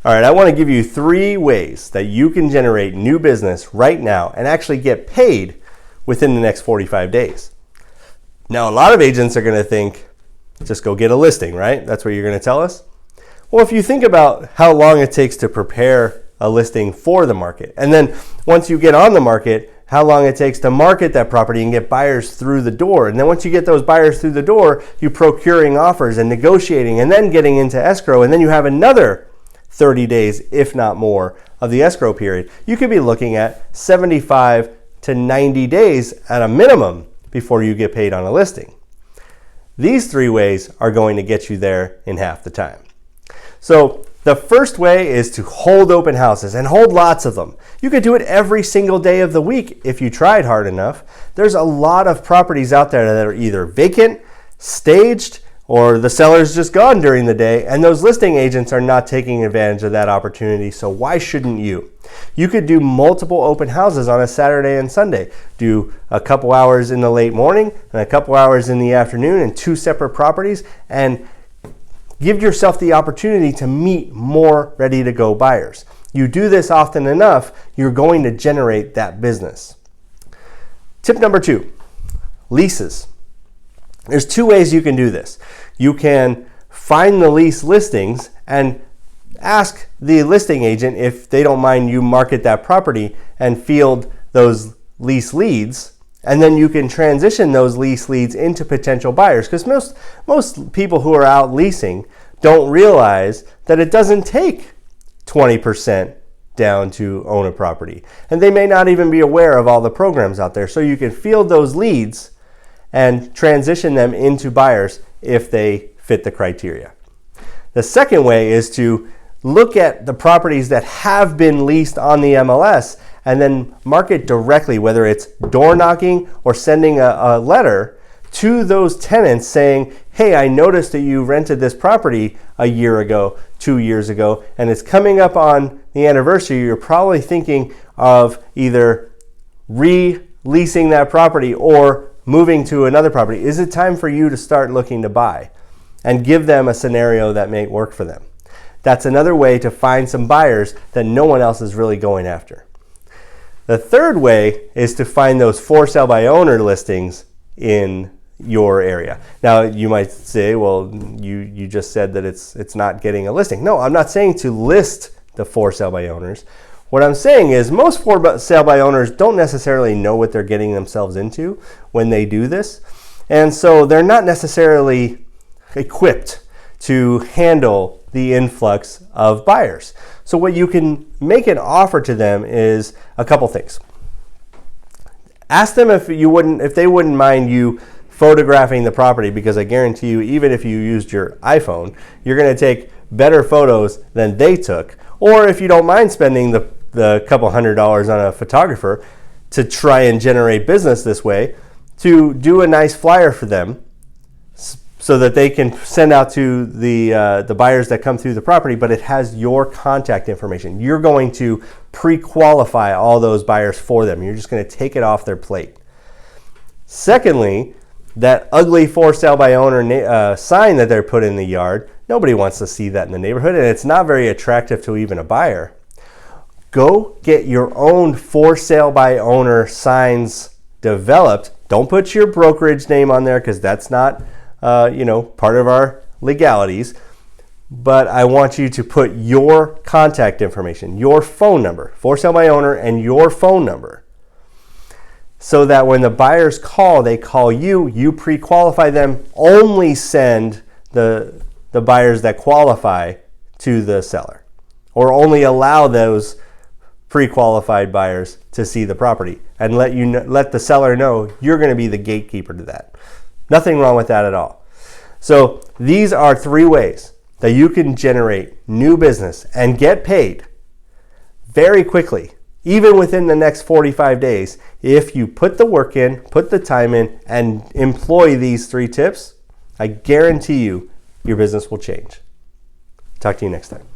All right, I want to give you 3 ways that you can generate new business right now and actually get paid within the next 45 days. Now, a lot of agents are going to think, just go get a listing, right? That's what you're going to tell us. Well, if you think about how long it takes to prepare a listing for the market, and then once you get on the market, how long it takes to market that property and get buyers through the door. And then once you get those buyers through the door, you're procuring offers and negotiating and then getting into escrow. And then you have another 30 days, if not more, of the escrow period. You could be looking at 75 to 90 days at a minimum before you get paid on a listing. These 3 ways are going to get you there in half the time. So the first way is to hold open houses and hold lots of them. You could do it every single day of the week if you tried hard enough. There's a lot of properties out there that are either vacant, staged, or the seller's just gone during the day, and those listing agents are not taking advantage of that opportunity, so why shouldn't you? You could do multiple open houses on a Saturday and Sunday. Do a couple hours in the late morning and a couple hours in the afternoon in 2 separate properties, and give yourself the opportunity to meet more ready-to-go buyers. You do this often enough, you're going to generate that business. Tip number 2, leases. There's 2 ways you can do this. You can find the lease listings and ask the listing agent if they don't mind you market that property and field those lease leads. And then you can transition those lease leads into potential buyers, because most people who are out leasing don't realize that it doesn't take 20% down to own a property. And they may not even be aware of all the programs out there. So you can field those leads and transition them into buyers if they fit the criteria. The second way is to look at the properties that have been leased on the MLS and then market directly, whether it's door knocking or sending a letter to those tenants saying, hey, I noticed that you rented this property a year ago, 2 years ago, and it's coming up on the anniversary. You're probably thinking of either re-leasing that property or moving to another property. Is it time for you to start looking to buy? And give them a scenario that may work for them. That's another way to find some buyers that no one else is really going after. The third way is to find those for sale by owner listings in your area. Now you might say, well, you just said that it's not getting a listing. No, I'm not saying to list the for sale by owners. What I'm saying is most for sale by owners don't necessarily know what they're getting themselves into when they do this. And so they're not necessarily equipped to handle the influx of buyers. So what you can make an offer to them is a couple things. Ask them if they wouldn't mind you photographing the property, because I guarantee you, even if you used your iPhone, you're going to take better photos than they took. Or if you don't mind spending the couple $100s on a photographer to try and generate business this way, to do a nice flyer for them so that they can send out to the buyers that come through the property, but it has your contact information. You're going to pre-qualify all those buyers for them. You're just going to take it off their plate. Secondly, that ugly for sale by owner sign that they're put in the yard, nobody wants to see that in the neighborhood, and it's not very attractive to even a buyer. Go get your own for sale by owner signs developed. Don't put your brokerage name on there, because that's not part of our legalities. But I want you to put your contact information, your phone number, for sale by owner, and your phone number, so that when the buyers call, they call you, you pre-qualify them, only send the buyers that qualify to the seller, or only allow those pre-qualified buyers to see the property, and let the seller know you're going to be the gatekeeper to that. Nothing wrong with that at all. So these are 3 ways that you can generate new business and get paid very quickly, even within the next 45 days, if you put the work in, put the time in, and employ these 3 tips. I guarantee you your business will change. Talk to you next time.